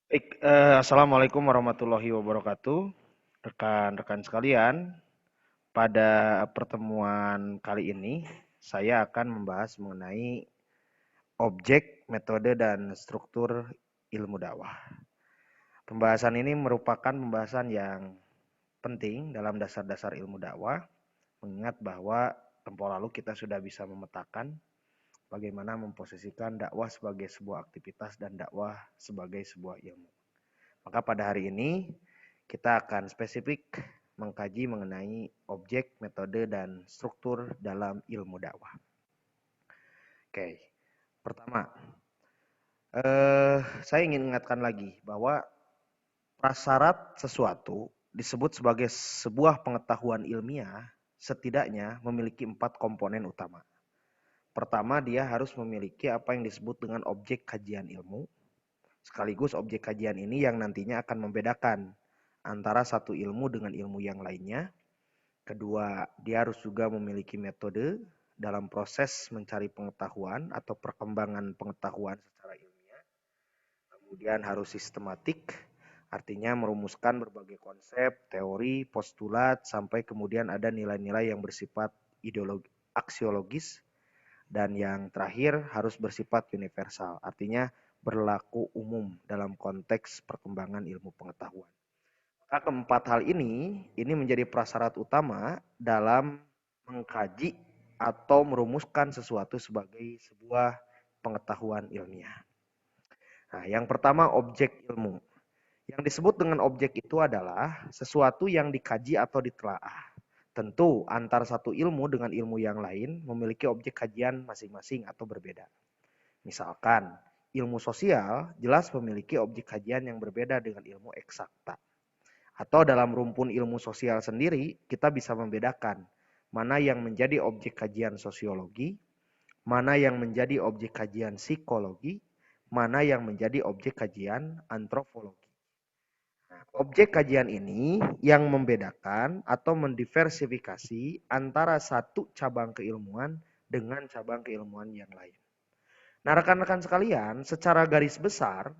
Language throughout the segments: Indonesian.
Assalamualaikum warahmatullahi wabarakatuh. Rekan-rekan sekalian, pada pertemuan kali ini saya akan membahas mengenai objek, metode, dan struktur ilmu dakwah. Pembahasan ini merupakan pembahasan yang penting dalam dasar-dasar ilmu dakwah, mengingat bahwa tempoh lalu kita sudah bisa memetakan bagaimana memposisikan dakwah sebagai sebuah aktivitas dan dakwah sebagai sebuah ilmu. Maka pada hari ini kita akan spesifik mengkaji mengenai objek, metode, dan struktur dalam ilmu dakwah. Oke, pertama, saya ingin ingatkan lagi bahwa prasyarat sesuatu disebut sebagai sebuah pengetahuan ilmiah setidaknya memiliki 4 komponen utama. Pertama, dia harus memiliki apa yang disebut dengan objek kajian ilmu. Sekaligus objek kajian ini yang nantinya akan membedakan antara satu ilmu dengan ilmu yang lainnya. Kedua, dia harus juga memiliki metode dalam proses mencari pengetahuan atau perkembangan pengetahuan secara ilmiah. Kemudian harus sistematik, artinya merumuskan berbagai konsep, teori, postulat, sampai kemudian ada nilai-nilai yang bersifat ideologi, aksiologis. Dan yang terakhir harus bersifat universal, artinya berlaku umum dalam konteks perkembangan ilmu pengetahuan. Maka keempat hal ini menjadi prasyarat utama dalam mengkaji atau merumuskan sesuatu sebagai sebuah pengetahuan ilmiah. Nah, yang pertama objek ilmu. Yang disebut dengan objek itu adalah sesuatu yang dikaji atau ditelaah. Tentu antara satu ilmu dengan ilmu yang lain memiliki objek kajian masing-masing atau berbeda. Misalkan ilmu sosial jelas memiliki objek kajian yang berbeda dengan ilmu eksakta. Atau dalam rumpun ilmu sosial sendiri kita bisa membedakan mana yang menjadi objek kajian sosiologi, mana yang menjadi objek kajian psikologi, mana yang menjadi objek kajian antropologi. Nah, objek kajian ini yang membedakan atau mendiversifikasi antara satu cabang keilmuan dengan cabang keilmuan yang lain. Nah, rekan-rekan sekalian, secara garis besar,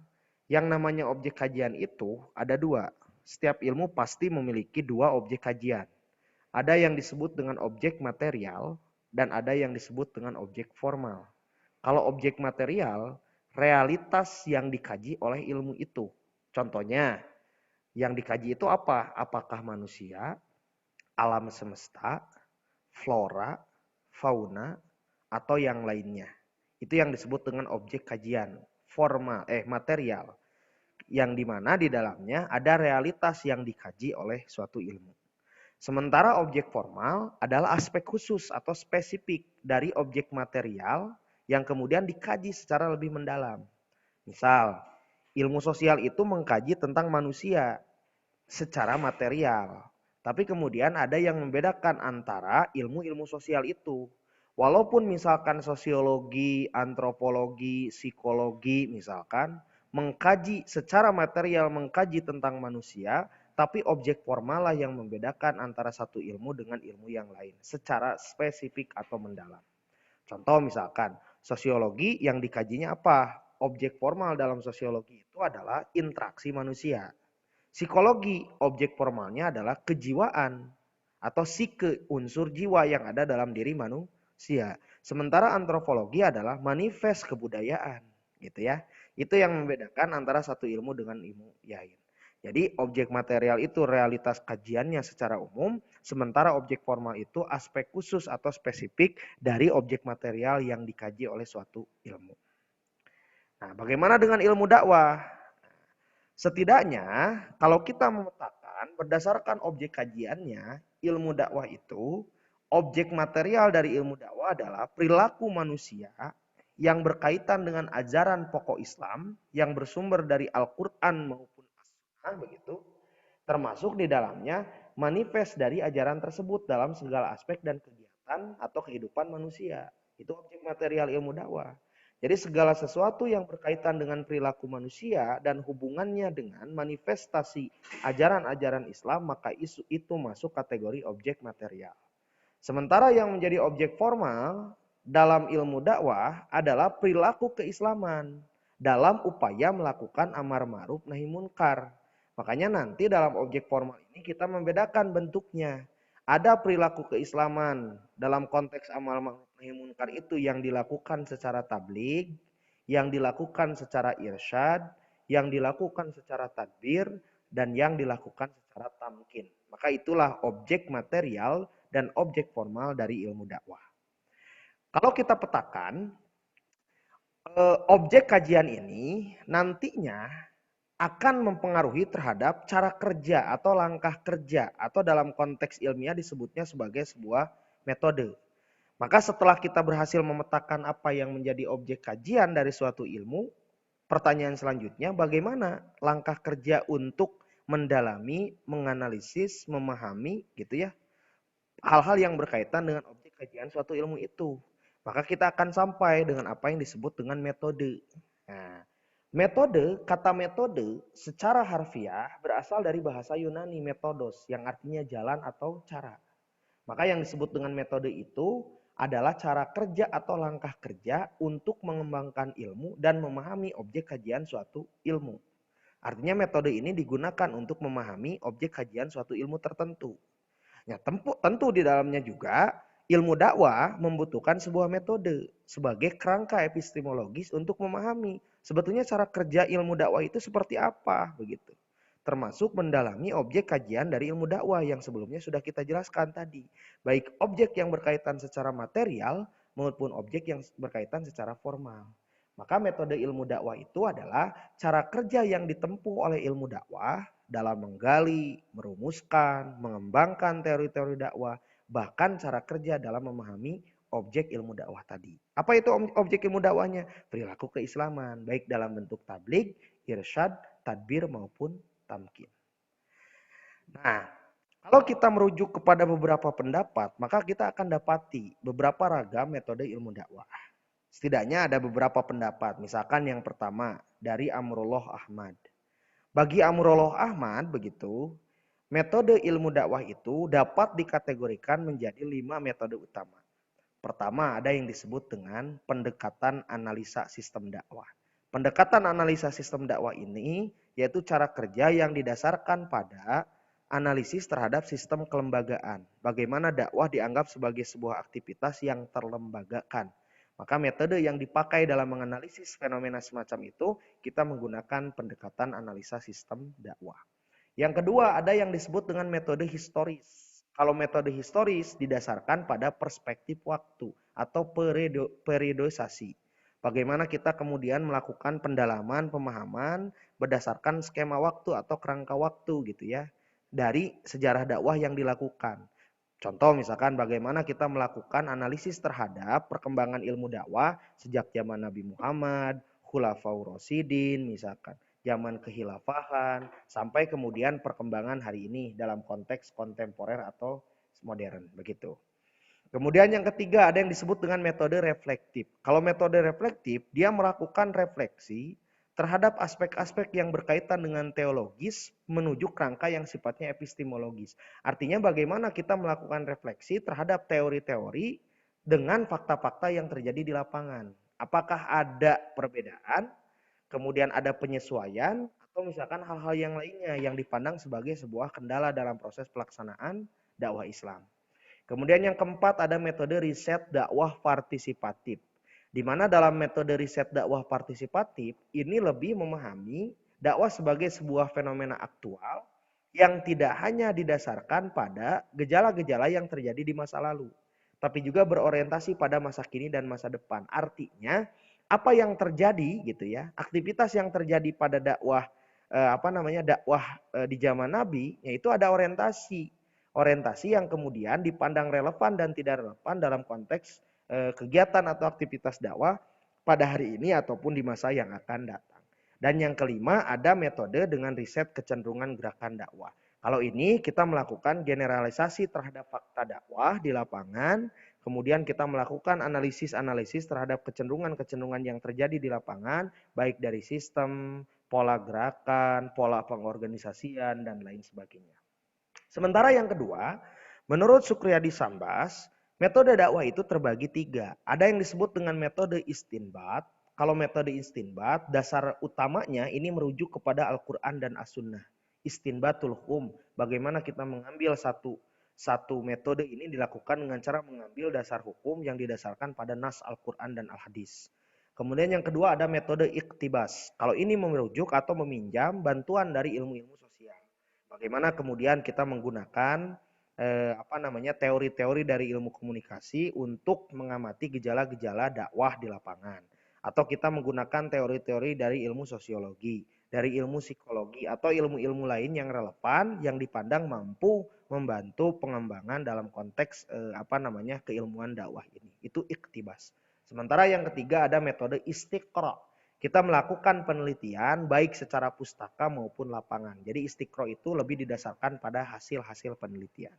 yang namanya objek kajian itu ada dua. Setiap ilmu pasti memiliki dua objek kajian. Ada yang disebut dengan objek material dan ada yang disebut dengan objek formal. Kalau objek material, realitas yang dikaji oleh ilmu itu. Contohnya, yang dikaji itu apa? Apakah manusia, alam semesta, flora, fauna, atau yang lainnya. Itu yang disebut dengan objek kajian material. Yang dimana di dalamnya ada realitas yang dikaji oleh suatu ilmu. Sementara objek formal adalah aspek khusus atau spesifik dari objek material yang kemudian dikaji secara lebih mendalam. Misal, ilmu sosial itu mengkaji tentang manusia secara material. Tapi kemudian ada yang membedakan antara ilmu-ilmu sosial itu. Walaupun misalkan sosiologi, antropologi, psikologi misalkan mengkaji secara material mengkaji tentang manusia, tapi objek formal lah yang membedakan antara satu ilmu dengan ilmu yang lain secara spesifik atau mendalam. Contoh misalkan sosiologi yang dikajinya apa? Objek formal dalam sosiologi itu adalah interaksi manusia. Psikologi, objek formalnya adalah kejiwaan atau psike, unsur jiwa yang ada dalam diri manusia. Sementara antropologi adalah manifest kebudayaan, gitu ya. Itu yang membedakan antara satu ilmu dengan ilmu lain. Jadi objek material itu realitas kajiannya secara umum, sementara objek formal itu aspek khusus atau spesifik dari objek material yang dikaji oleh suatu ilmu. Nah, bagaimana dengan ilmu dakwah? Setidaknya kalau kita memetakan berdasarkan objek kajiannya, ilmu dakwah itu, objek material dari ilmu dakwah adalah perilaku manusia yang berkaitan dengan ajaran pokok Islam yang bersumber dari Al-Quran maupun As-Sunnah begitu, termasuk di dalamnya manifest dari ajaran tersebut dalam segala aspek dan kegiatan atau kehidupan manusia. Itu objek material ilmu dakwah. Jadi segala sesuatu yang berkaitan dengan perilaku manusia dan hubungannya dengan manifestasi ajaran-ajaran Islam, maka itu masuk kategori objek material. Sementara yang menjadi objek formal dalam ilmu dakwah adalah perilaku keislaman. dalam upaya melakukan amar ma'ruf nahi munkar. Makanya nanti dalam objek formal ini kita membedakan bentuknya. Ada perilaku keislaman dalam konteks amar ma'ruf nahi munkar itu yang dilakukan secara tabligh, yang dilakukan secara irsyad, yang dilakukan secara tadbir, dan yang dilakukan secara tamkin. Maka itulah objek material dan objek formal dari ilmu dakwah. Kalau kita petakan, objek kajian ini nantinya akan mempengaruhi terhadap cara kerja atau langkah kerja atau dalam konteks ilmiah disebutnya sebagai sebuah metode. Maka setelah kita berhasil memetakan apa yang menjadi objek kajian dari suatu ilmu, pertanyaan selanjutnya bagaimana langkah kerja untuk mendalami, menganalisis, memahami gitu ya, hal-hal yang berkaitan dengan objek kajian suatu ilmu itu. Maka kita akan sampai dengan apa yang disebut dengan metode. Nah, metode, kata metode secara harfiah berasal dari bahasa Yunani metodos yang artinya jalan atau cara. Maka yang disebut dengan metode itu adalah cara kerja atau langkah kerja untuk mengembangkan ilmu dan memahami objek kajian suatu ilmu. Artinya metode ini digunakan untuk memahami objek kajian suatu ilmu tertentu. Ya, tentu di dalamnya juga ilmu dakwah membutuhkan sebuah metode sebagai kerangka epistemologis untuk memahami sebetulnya cara kerja ilmu dakwah itu seperti apa begitu. Termasuk mendalami objek kajian dari ilmu dakwah yang sebelumnya sudah kita jelaskan tadi. Baik objek yang berkaitan secara material maupun objek yang berkaitan secara formal. Maka metode ilmu dakwah itu adalah cara kerja yang ditempuh oleh ilmu dakwah dalam menggali, merumuskan, mengembangkan teori-teori dakwah, bahkan cara kerja dalam memahami objek ilmu dakwah tadi. Apa itu objek ilmu dakwahnya? Perilaku keislaman, baik dalam bentuk tabligh, irsyad, tadbir maupun tamkin. Nah, kalau kita merujuk kepada beberapa pendapat, maka kita akan dapati beberapa ragam metode ilmu dakwah. Setidaknya ada beberapa pendapat. Misalkan yang pertama dari Amrullah Ahmad. Bagi Amrullah Ahmad begitu, metode ilmu dakwah itu dapat dikategorikan menjadi 5 metode utama. Pertama ada yang disebut dengan pendekatan analisa sistem dakwah. Pendekatan analisa sistem dakwah ini yaitu cara kerja yang didasarkan pada analisis terhadap sistem kelembagaan. Bagaimana dakwah dianggap sebagai sebuah aktivitas yang terlembagakan. Maka metode yang dipakai dalam menganalisis fenomena semacam itu, kita menggunakan pendekatan analisa sistem dakwah. Yang kedua, ada yang disebut dengan metode historis. Kalau metode historis didasarkan pada perspektif waktu atau periodisasi. Bagaimana kita kemudian melakukan pendalaman, pemahaman berdasarkan skema waktu atau kerangka waktu gitu ya. Dari sejarah dakwah yang dilakukan. Contoh misalkan bagaimana kita melakukan analisis terhadap perkembangan ilmu dakwah sejak zaman Nabi Muhammad, Khulafaur Rasyidin misalkan, zaman kehilafahan, sampai kemudian perkembangan hari ini dalam konteks kontemporer atau modern begitu. Kemudian yang ketiga ada yang disebut dengan metode reflektif. Kalau metode reflektif dia melakukan refleksi terhadap aspek-aspek yang berkaitan dengan teologis menuju kerangka yang sifatnya epistemologis. Artinya bagaimana kita melakukan refleksi terhadap teori-teori dengan fakta-fakta yang terjadi di lapangan. Apakah ada perbedaan, kemudian ada penyesuaian, atau misalkan hal-hal yang lainnya yang dipandang sebagai sebuah kendala dalam proses pelaksanaan dakwah Islam. Kemudian yang keempat ada metode riset dakwah partisipatif. Di mana dalam metode riset dakwah partisipatif ini lebih memahami dakwah sebagai sebuah fenomena aktual yang tidak hanya didasarkan pada gejala-gejala yang terjadi di masa lalu, tapi juga berorientasi pada masa kini dan masa depan. Artinya apa yang terjadi gitu ya, aktivitas yang terjadi pada dakwah dakwah di zaman Nabi, yaitu ada orientasi yang kemudian dipandang relevan dan tidak relevan dalam konteks kegiatan atau aktivitas dakwah pada hari ini ataupun di masa yang akan datang. Dan yang kelima ada metode dengan riset kecenderungan gerakan dakwah. Kalau ini kita melakukan generalisasi terhadap fakta dakwah di lapangan, kemudian kita melakukan analisis-analisis terhadap kecenderungan-kecenderungan yang terjadi di lapangan, baik dari sistem, pola gerakan, pola pengorganisasian, dan lain sebagainya. Sementara yang kedua, menurut Sukriyadi Sambas, metode dakwah itu terbagi 3. Ada yang disebut dengan metode istinbat, kalau metode istinbat, dasar utamanya ini merujuk kepada Al-Quran dan As-Sunnah. Istinbatul hum, bagaimana kita mengambil satu metode ini dilakukan dengan cara mengambil dasar hukum yang didasarkan pada nas Al-Quran dan Al-Hadis. Kemudian yang kedua ada metode iktibas. Kalau ini merujuk atau meminjam bantuan dari ilmu-ilmu sosial. Bagaimana kemudian kita menggunakan teori-teori dari ilmu komunikasi untuk mengamati gejala-gejala dakwah di lapangan. Atau kita menggunakan teori-teori dari ilmu sosiologi, dari ilmu psikologi, atau ilmu-ilmu lain yang relevan yang dipandang mampu membantu pengembangan dalam konteks keilmuan dakwah ini. Itu iktibas. Sementara yang ketiga ada metode istiqra. Kita melakukan penelitian baik secara pustaka maupun lapangan. Jadi istiqra itu lebih didasarkan pada hasil-hasil penelitian.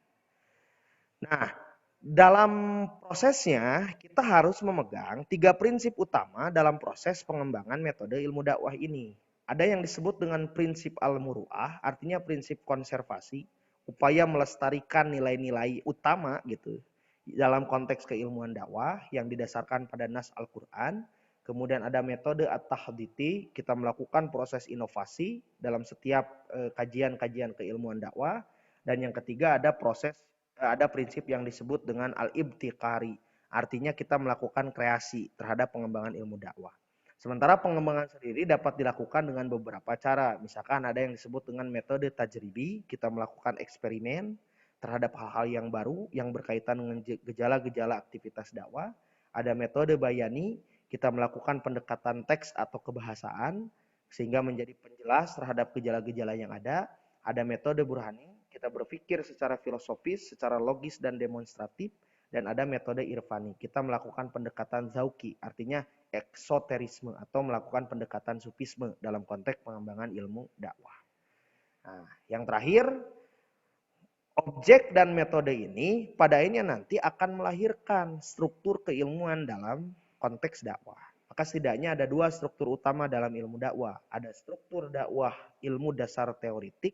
Nah, dalam prosesnya kita harus memegang 3 prinsip utama dalam proses pengembangan metode ilmu dakwah ini. Ada yang disebut dengan prinsip al-muru'ah, artinya prinsip konservasi, upaya melestarikan nilai-nilai utama gitu dalam konteks keilmuan dakwah yang didasarkan pada nas Al-Qur'an. Kemudian ada metode at-tahditi, kita melakukan proses inovasi dalam setiap kajian-kajian keilmuan dakwah. Dan yang ketiga ada prinsip yang disebut dengan al-ibtiqari. Artinya kita melakukan kreasi terhadap pengembangan ilmu dakwah. Sementara pengembangan sendiri dapat dilakukan dengan beberapa cara. Misalkan ada yang disebut dengan metode tajribi, kita melakukan eksperimen terhadap hal-hal yang baru yang berkaitan dengan gejala-gejala aktivitas dakwah. Ada metode bayani, kita melakukan pendekatan teks atau kebahasaan sehingga menjadi penjelas terhadap gejala-gejala yang ada. Ada metode burhani, kita berpikir secara filosofis, secara logis dan demonstratif. Dan ada metode irfani, kita melakukan pendekatan zauki, artinya eksoterisme atau melakukan pendekatan sufisme dalam konteks pengembangan ilmu dakwah. Nah, yang terakhir, objek dan metode ini pada akhirnya nanti akan melahirkan struktur keilmuan dalam konteks dakwah. Maka setidaknya ada 2 struktur utama dalam ilmu dakwah. Ada struktur dakwah ilmu dasar teoritik,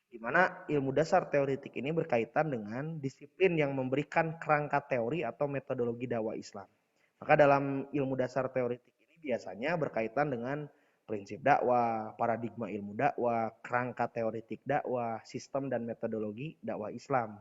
di mana ilmu dasar teoritik ini berkaitan dengan disiplin yang memberikan kerangka teori atau metodologi dakwah Islam. Maka dalam ilmu dasar teoritik ini biasanya berkaitan dengan prinsip dakwah, paradigma ilmu dakwah, kerangka teoritik dakwah, sistem dan metodologi dakwah Islam.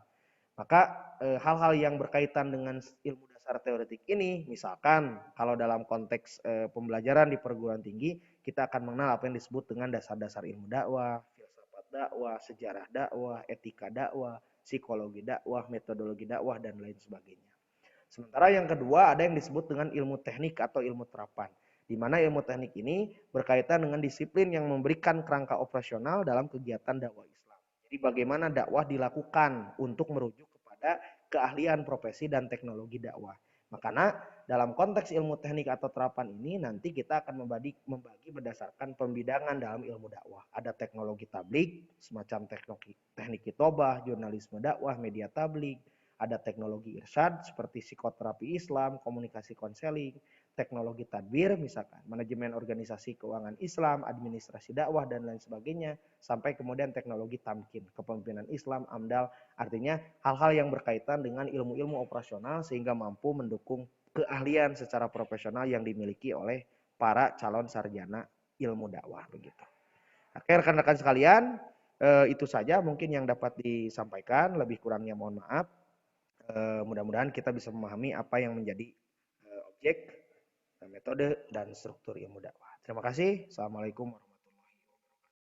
Maka hal-hal yang berkaitan dengan ilmu dasar teoritik ini, misalkan kalau dalam konteks pembelajaran di perguruan tinggi, kita akan mengenal apa yang disebut dengan dasar-dasar ilmu dakwah, filsafat dakwah, sejarah dakwah, etika dakwah, psikologi dakwah, metodologi dakwah, dan lain sebagainya. Sementara yang kedua ada yang disebut dengan ilmu teknik atau ilmu terapan. Di mana ilmu teknik ini berkaitan dengan disiplin yang memberikan kerangka operasional dalam kegiatan dakwah Islam. Jadi bagaimana dakwah dilakukan untuk merujuk kepada keahlian profesi dan teknologi dakwah. Makanya dalam konteks ilmu teknik atau terapan ini nanti kita akan membagi berdasarkan pembidangan dalam ilmu dakwah. Ada teknologi tablik, semacam teknik kitobah, jurnalisme dakwah, media tablik. Ada teknologi irsyad seperti psikoterapi Islam, komunikasi konseling, teknologi tadbir misalkan, manajemen organisasi keuangan Islam, administrasi dakwah dan lain sebagainya, sampai kemudian teknologi tamkin, kepemimpinan Islam, AMDAL, artinya hal-hal yang berkaitan dengan ilmu-ilmu operasional sehingga mampu mendukung keahlian secara profesional yang dimiliki oleh para calon sarjana ilmu dakwah begitu. Oke rekan-rekan sekalian, itu saja mungkin yang dapat disampaikan, lebih kurangnya mohon maaf. Mudah-mudahan kita bisa memahami apa yang menjadi objek, metode, dan struktur ilmu dakwah. Terima kasih. Assalamualaikum warahmatullahi wabarakatuh.